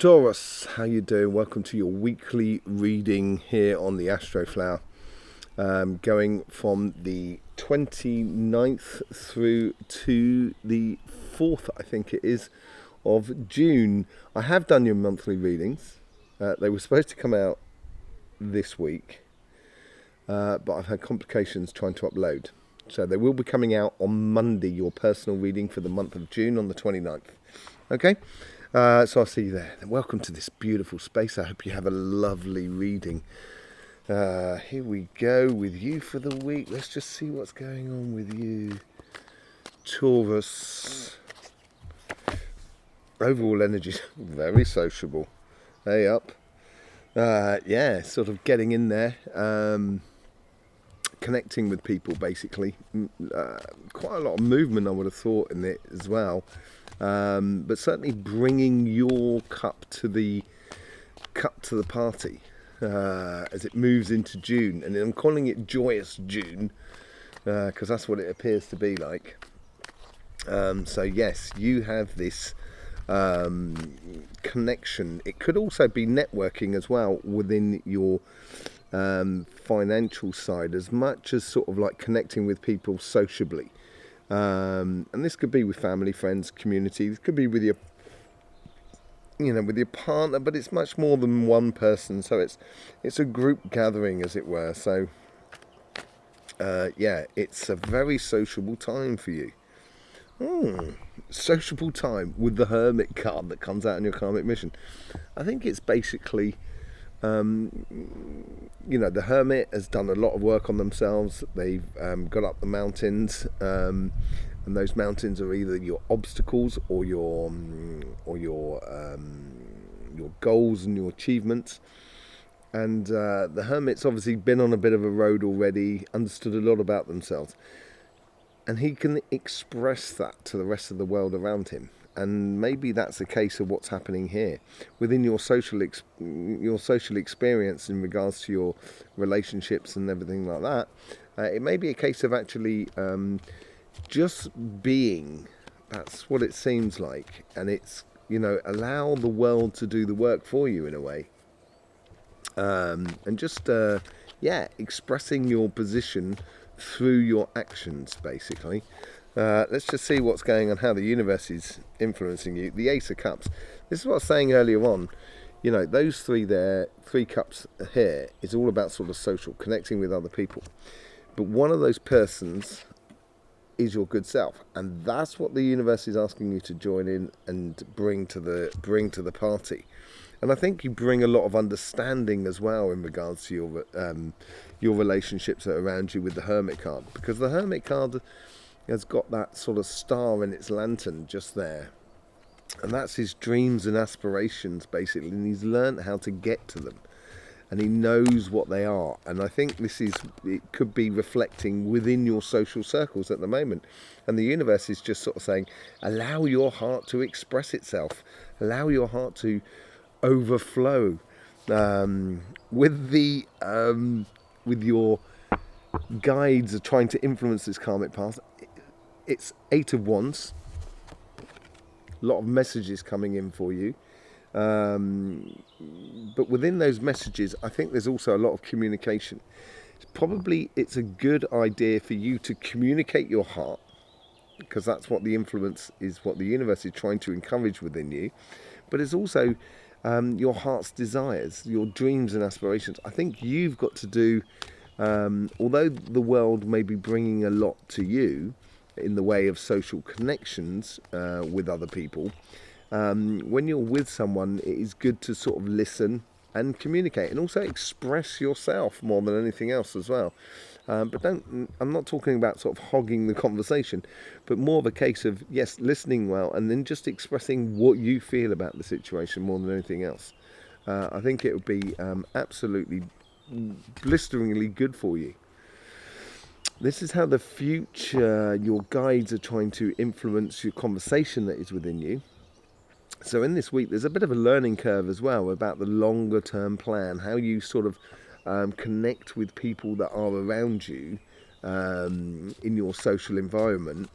Taurus, how you doing? Welcome to your weekly reading here on the Astroflower. Going from the 29th through to the 4th, I think it is, of June. I have done your monthly readings. They were supposed to come out this week, but I've had complications trying to upload. So they will be coming out on Monday, your personal reading for the month of June on the 29th. Okay? So I'll see you there. Welcome to this beautiful space. I hope you have a lovely reading. Here we go with you for the week. Let's just see what's going on with you. Taurus. Overall energy, very sociable. Hey up. Yeah, sort of getting in there. Connecting with people, basically. Quite a lot of movement, I would have thought, in it as well. But certainly bringing your cup to the party as it moves into June, and I'm calling it joyous June because that's what it appears to be like. So yes, you have this connection. It could also be networking as well within your financial side, as much as sort of like connecting with people sociably. And this could be with family, friends, community. This could be with your, with your partner, but it's much more than one person. So it's a group gathering, as it were. So yeah, it's a very sociable time for you. Sociable time with the Hermit card that comes out in your karmic mission. I think it's basically, the Hermit has done a lot of work on themselves. They've got up the mountains, and those mountains are either your obstacles or your goals and your achievements. And the Hermit's obviously been on a bit of a road already, understood a lot about themselves, and he can express that to the rest of the world around him. And maybe that's a case of what's happening here within your social experience in regards to your relationships and everything like that. It may be a case of actually just being. That's what it seems like, and it's allow the world to do the work for you in a way, and just expressing your position through your actions, basically. Let's just see what's going on, how the universe is influencing you. The Ace of Cups. This is what I was saying earlier on. Those three cups here is all about sort of social, connecting with other people. But one of those persons is your good self, and that's what the universe is asking you to join in and bring to the party. And I think you bring a lot of understanding as well in regards to your relationships that are around you with the Hermit card, because the Hermit card has got that sort of star in its lantern just there, and that's his dreams and aspirations basically, and he's learned how to get to them, and he knows what they are. And I think it could be reflecting within your social circles at the moment, and the universe is just sort of saying, allow your heart to express itself, allow your heart to overflow with your guides are trying to influence this karmic path. It's 8 of Wands. A lot of messages coming in for you. But within those messages, I think there's also a lot of communication. It's a good idea for you to communicate your heart, because that's what the influence is, what the universe is trying to encourage within you. But it's also your heart's desires, your dreams and aspirations. I think you've got to do, although the world may be bringing a lot to you in the way of social connections with other people, when you're with someone, it is good to sort of listen and communicate, and also express yourself more than anything else as well. But I'm not talking about sort of hogging the conversation, but more of a case of, yes, listening well, and then just expressing what you feel about the situation more than anything else. I think it would be absolutely blisteringly good for you. This is how the future, your guides are trying to influence your conversation that is within you. So in this week, there's a bit of a learning curve as well about the longer term plan, how you sort of connect with people that are around you in your social environment,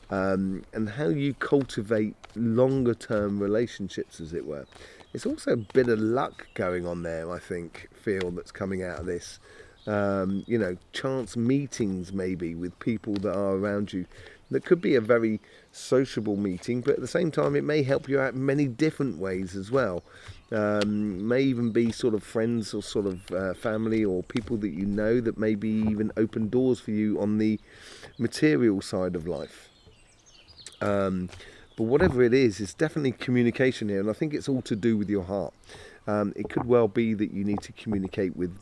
and how you cultivate longer term relationships, as it were. It's also a bit of luck going on there, I think, feel that's coming out of this. You know, chance meetings maybe with people that are around you. That could be a very sociable meeting, but at the same time, it may help you out in many different ways as well. May even be sort of friends or sort of family or people that you know that maybe even open doors for you on the material side of life. But whatever it is, it's definitely communication here, and I think it's all to do with your heart. It could well be that you need to communicate with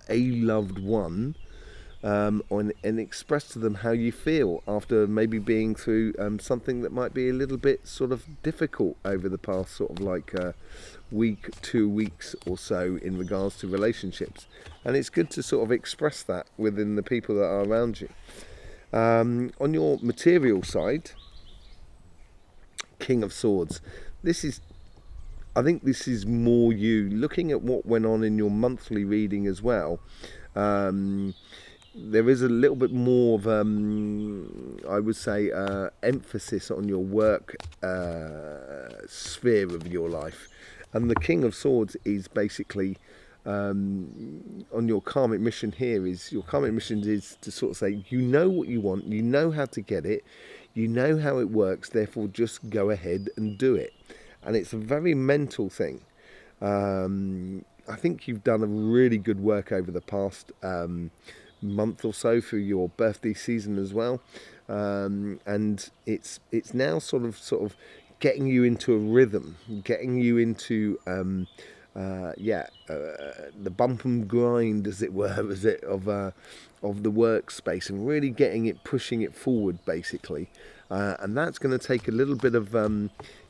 a loved one, and express to them how you feel after maybe being through something that might be a little bit sort of difficult over the past sort of like week, 2 weeks or so in regards to relationships. And it's good to sort of express that within the people that are around you. On your material side, King of Swords, I think this is more you looking at what went on in your monthly reading as well. There is a little bit more of, I would say, emphasis on your work sphere of your life. And the King of Swords is basically, on your karmic mission here, is your karmic mission is to sort of say, you know what you want, you know how to get it, you know how it works, therefore just go ahead and do it. And it's a very mental thing. I think you've done a really good work over the past month or so through your birthday season as well, and it's now sort of getting you into a rhythm, getting you into the bump and grind, as it were, of the workspace, and really getting it, pushing it forward, basically. And that's going to take a little bit of,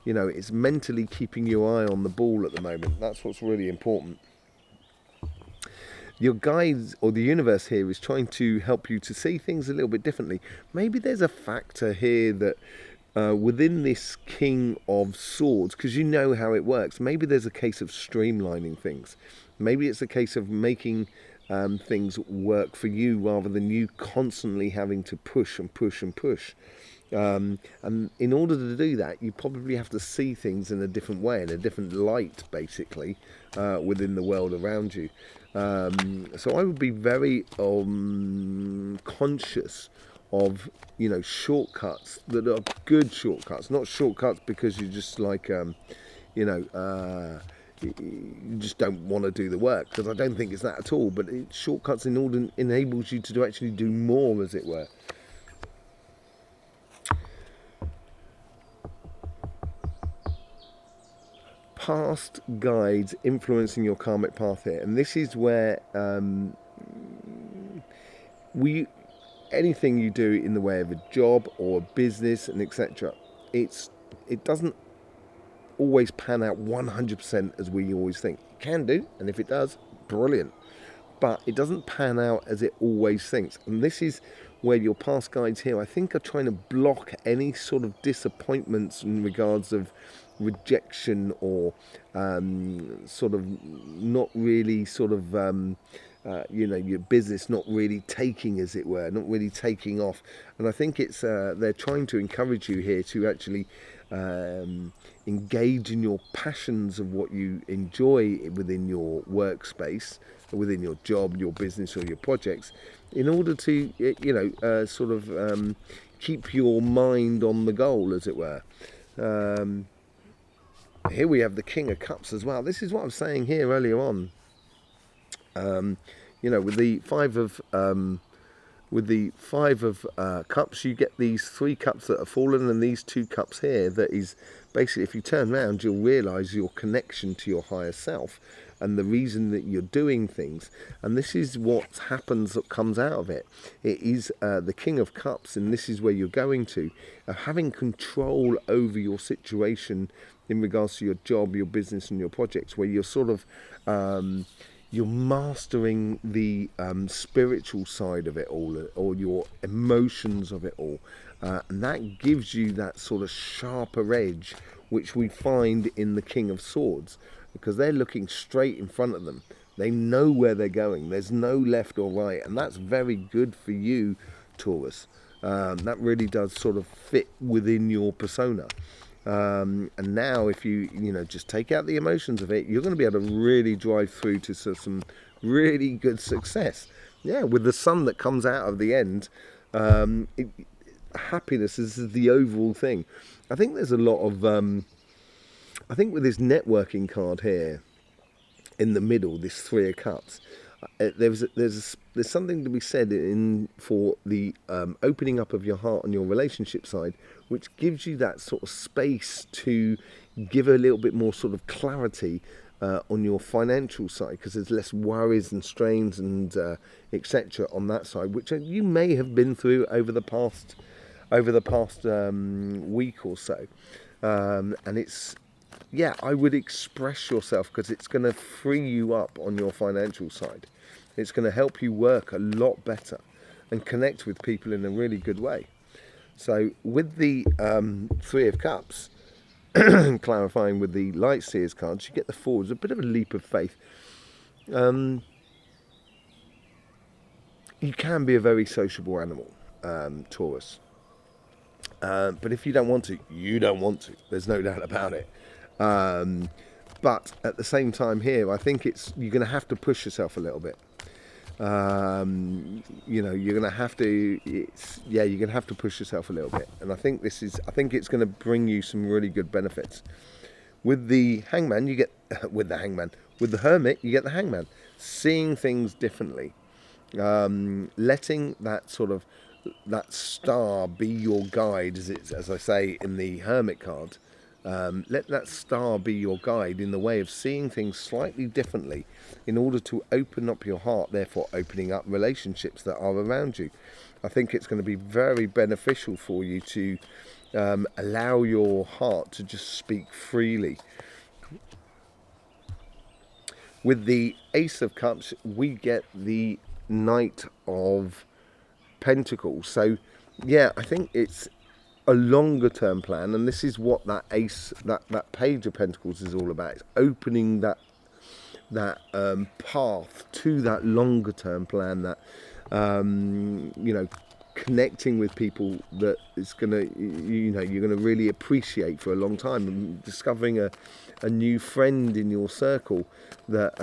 it's mentally keeping your eye on the ball at the moment. That's what's really important. Your guides or the universe here is trying to help you to see things a little bit differently. Maybe there's a factor here that within this King of Swords, because you know how it works, maybe there's a case of streamlining things. Maybe it's a case of making things work for you rather than you constantly having to push and push and push. And in order to do that, you probably have to see things in a different way, in a different light, basically, within the world around you. So I would be very conscious of, shortcuts that are good shortcuts, not shortcuts because you're just like, you just don't want to do the work, because I don't think it's that at all, but shortcuts in order enables you to actually do more, as it were. Past guides influencing your karmic path here, and this is where anything you do in the way of a job or a business and etc., it doesn't always pan out 100% as we always think. It can do, and if it does, brilliant, but it doesn't pan out as it always thinks. And this is where your past guides here, I think, are trying to block any sort of disappointments in regards of rejection or sort of not really sort of your business not really taking, as it were, not really taking off. And I think it's they're trying to encourage you here to actually engage in your passions of what you enjoy within your workspace, within your job, your business or your projects, in order to keep your mind on the goal, as it were. Here we have the King of Cups as well. This is what I was saying here earlier on. With the five of cups, you get these 3 cups that are fallen, and these 2 cups here. That is basically, if you turn around, you'll realise your connection to your higher self and the reason that you're doing things. And this is what happens, that comes out of it. It is the King of Cups, and this is where you're going to having control over your situation in regards to your job, your business, and your projects, where you're sort of you're mastering the spiritual side of it all, or your emotions of it all, and that gives you that sort of sharper edge, which we find in the King of Swords, because they're looking straight in front of them. They know where they're going. There's no left or right, and that's very good for you, Taurus. That really does sort of fit within your persona. And now, if you just take out the emotions of it, you're going to be able to really drive through to some really good success. Yeah, with the sun that comes out of the end, happiness is the overall thing. I think there's a lot of I think with this networking card here in the middle, this Three of Cups, there's something to be said in for the opening up of your heart on your relationship side, which gives you that sort of space to give a little bit more sort of clarity on your financial side, because there's less worries and strains and etc. on that side, which you may have been through over the past week or so, and it's yeah, I would express yourself, because it's going to free you up on your financial side. It's going to help you work a lot better and connect with people in a really good way. So with the Three of Cups, clarifying with the Light Seers cards, you get the Four. It's a bit of a leap of faith. You can be a very sociable animal, Taurus. But if you don't want to, you don't want to. There's no doubt about it. But at the same time here, I think you're going to have to push yourself a little bit. You're going to have to. You're going to have to push yourself a little bit. And I think it's going to bring you some really good benefits. With the Hangman, you get with the Hermit, you get the Hangman, seeing things differently, letting that star be your guide, as I say in the Hermit card. Let that star be your guide in the way of seeing things slightly differently, in order to open up your heart, therefore opening up relationships that are around you. I think it's going to be very beneficial for you to allow your heart to just speak freely. With the Ace of Cups, we get the Knight of Pentacles. So yeah, I think it's a longer term plan, and this is what that Page of Pentacles is all about. It's opening that path to that longer term plan, that connecting with people that is gonna you're gonna really appreciate for a long time, and discovering a new friend in your circle that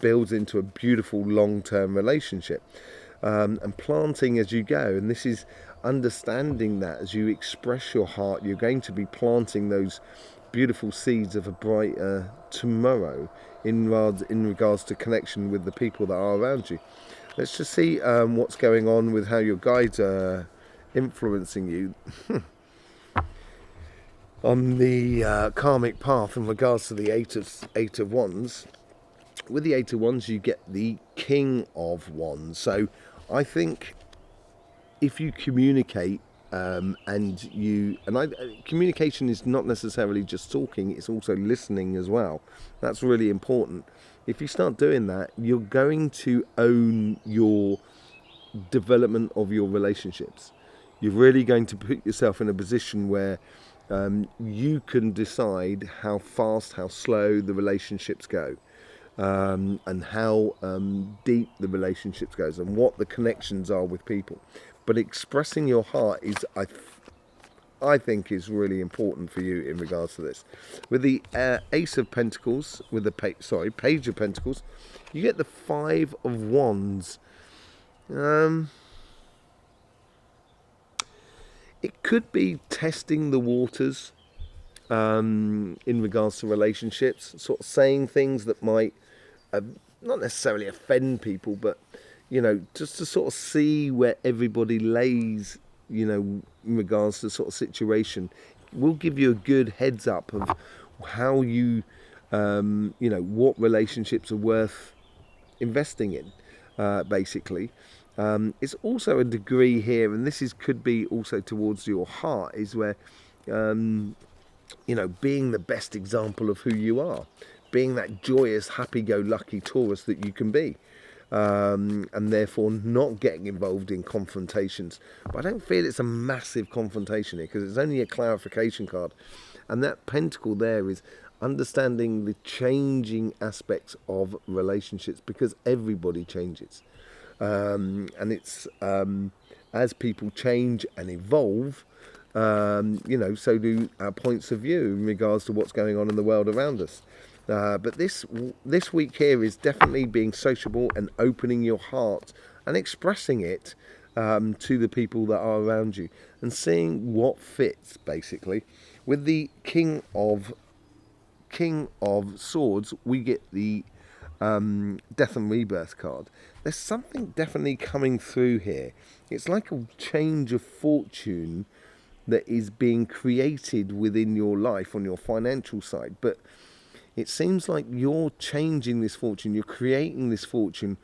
builds into a beautiful long term relationship, and planting as you go. And this is understanding that as you express your heart, you're going to be planting those beautiful seeds of a brighter tomorrow in regards to connection with the people that are around you. Let's just see what's going on with how your guides are influencing you on the karmic path in regards to the Eight of Wands. With the Eight of Wands, you get the King of Wands. So I think if you communicate, communication is not necessarily just talking, it's also listening as well. That's really important. If you start doing that, you're going to own your development of your relationships. You're really going to put yourself in a position where you can decide how fast, how slow the relationships go, and how deep the relationships goes, and what the connections are with people. But expressing your heart is, I think, is really important for you in regards to this. With the Ace of Pentacles, with the Page of Pentacles, you get the Five of Wands. It could be testing the waters in regards to relationships, sort of saying things that might not necessarily offend people, but just to sort of see where everybody lays, in regards to sort of situation, will give you a good heads up of how you, what relationships are worth investing in, basically. It's also a degree here, and this could be also towards your heart, is where, being the best example of who you are, being that joyous, happy-go-lucky Taurus that you can be. And therefore not getting involved in confrontations. But I don't feel it's a massive confrontation here, because it's only a clarification card. And that pentacle there is understanding the changing aspects of relationships, because everybody changes. And it's as people change and evolve, So do our points of view in regards to what's going on in the world around us. But this week here is definitely being sociable and opening your heart and expressing it to the people that are around you and seeing what fits, basically. With the King of Swords, we get the Death and Rebirth card. There's something definitely coming through here. It's like a change of fortune that is being created within your life on your financial side, but it seems like you're changing this fortune, you're creating this fortune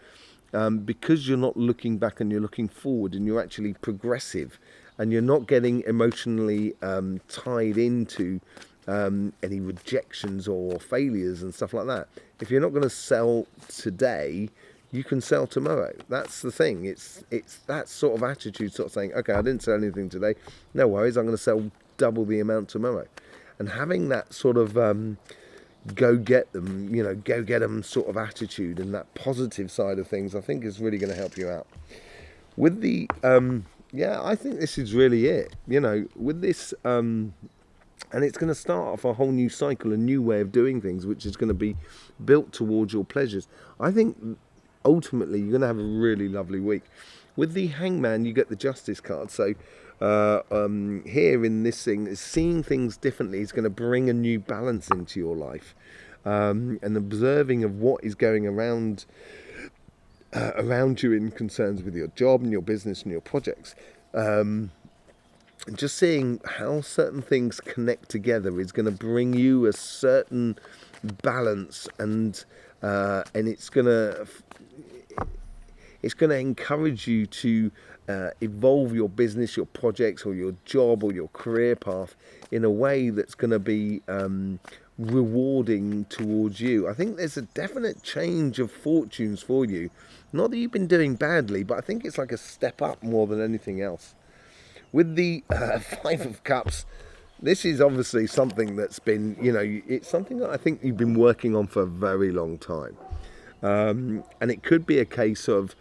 because you're not looking back and you're looking forward, and you're actually progressive, and you're not getting emotionally tied into any rejections or failures and stuff like that. If you're not going to sell today, you can sell tomorrow. That's the thing. It's that sort of attitude, sort of saying, okay, I didn't sell anything today, no worries, I'm going to sell double the amount tomorrow. And having that sort of go get them sort of attitude and that positive side of things, I think is really going to help you out. With the, I think this is really it, with this, and it's going to start off a whole new cycle, a new way of doing things, which is going to be built towards your pleasures. I think ultimately you're going to have a really lovely week. With the Hangman, you get the Justice card. So here in this thing, is seeing things differently is going to bring a new balance into your life, and observing of what is going around you in concerns with your job and your business and your projects. And just seeing how certain things connect together is going to bring you a certain balance, and it's going to encourage you to evolve your business, your projects, or your job, or your career path in a way that's going to be rewarding towards you. I think there's a definite change of fortunes for you. Not that you've been doing badly, but I think it's like a step up more than anything else. With the Five of Cups, this is obviously something that's been, it's something that I think you've been working on for a very long time. And it could be a case of,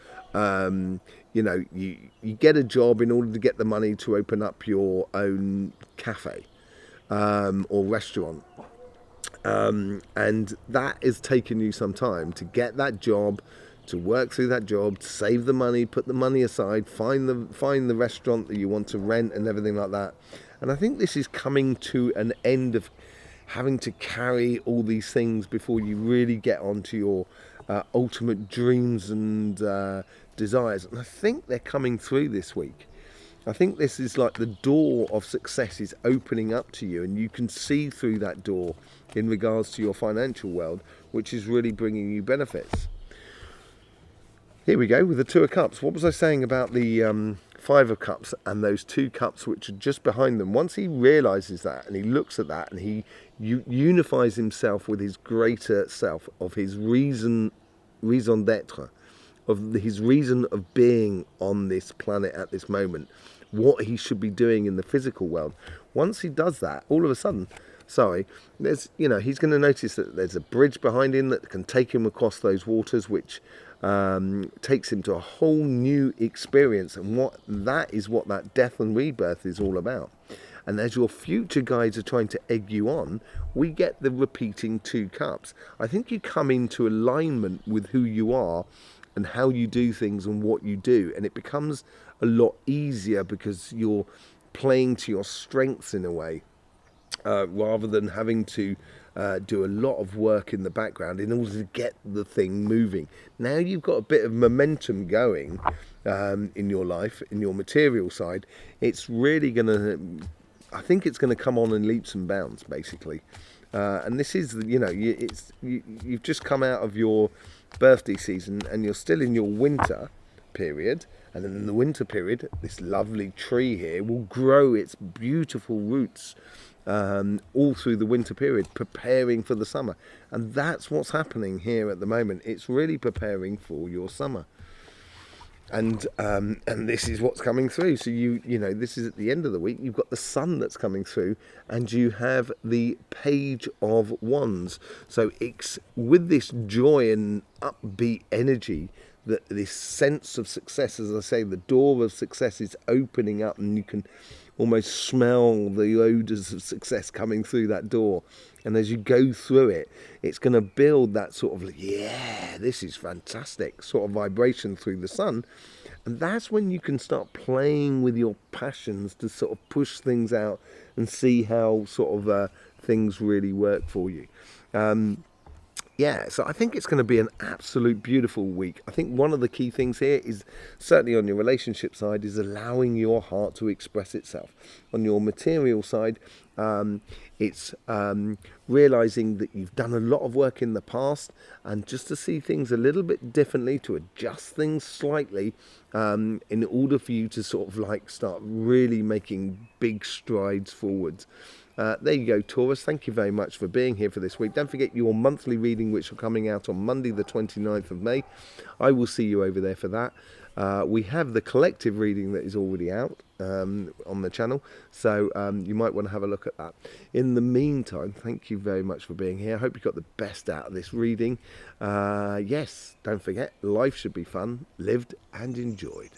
you get a job in order to get the money to open up your own cafe or restaurant. And that is taking you some time to get that job, to work through that job, to save the money, put the money aside, find the restaurant that you want to rent and everything like that. And I think this is coming to an end of having to carry all these things before you really get onto your ultimate dreams and desires. And I think they're coming through this week. I think this is like the door of success is opening up to you, and you can see through that door in regards to your financial world, which is really bringing you benefits. Here we go with the Two of Cups. What was I saying about the Five of Cups and those two cups which are just behind them? Once he realizes that and he looks at that and he unifies himself with his greater self, of his raison d'être, of his reason of being on this planet at this moment, what he should be doing in the physical world. Once he does that, all of a sudden, he's going to notice that there's a bridge behind him that can take him across those waters, which takes him to a whole new experience. And what that death and rebirth is all about. And as your future guides are trying to egg you on, we get the repeating two cups. I think you come into alignment with who you are and how you do things and what you do, and it becomes a lot easier because you're playing to your strengths in a way, rather than having to do a lot of work in the background in order to get the thing moving. Now you've got a bit of momentum going in your life, in your material side. It's really I think it's going to come on in leaps and bounds, basically. And this is, you've just come out of your birthday season and you're still in your winter period. And then in the winter period, this lovely tree here will grow its beautiful roots all through the winter period, preparing for the summer. And that's what's happening here at the moment. It's really preparing for your summer. And this is what's coming through. So this is at the end of the week. You've got the sun that's coming through, and you have the Page of Wands. So it's with this joy and upbeat energy that this sense of success, as I say, the door of success is opening up, and you can almost smell the odours of success coming through that door. And as you go through it, it's going to build that sort of, yeah, this is fantastic sort of vibration through the sun. And that's when you can start playing with your passions to sort of push things out and see how sort of things really work for you. Yeah, so I think it's going to be an absolute beautiful week. I think one of the key things here is, certainly on your relationship side, is allowing your heart to express itself. On your material side, it's realizing that you've done a lot of work in the past, and just to see things a little bit differently, to adjust things slightly, in order for you to sort of like start really making big strides forwards. There you go, Taurus. Thank you very much for being here for this week. Don't forget your monthly reading, which are coming out on Monday the 29th of May. I will see you over there for that. We have the collective reading that is already out on the channel, so you might want to have a look at that. In the meantime, thank you very much for being here. I hope you got the best out of this reading. Yes, don't forget, life should be fun, lived and enjoyed.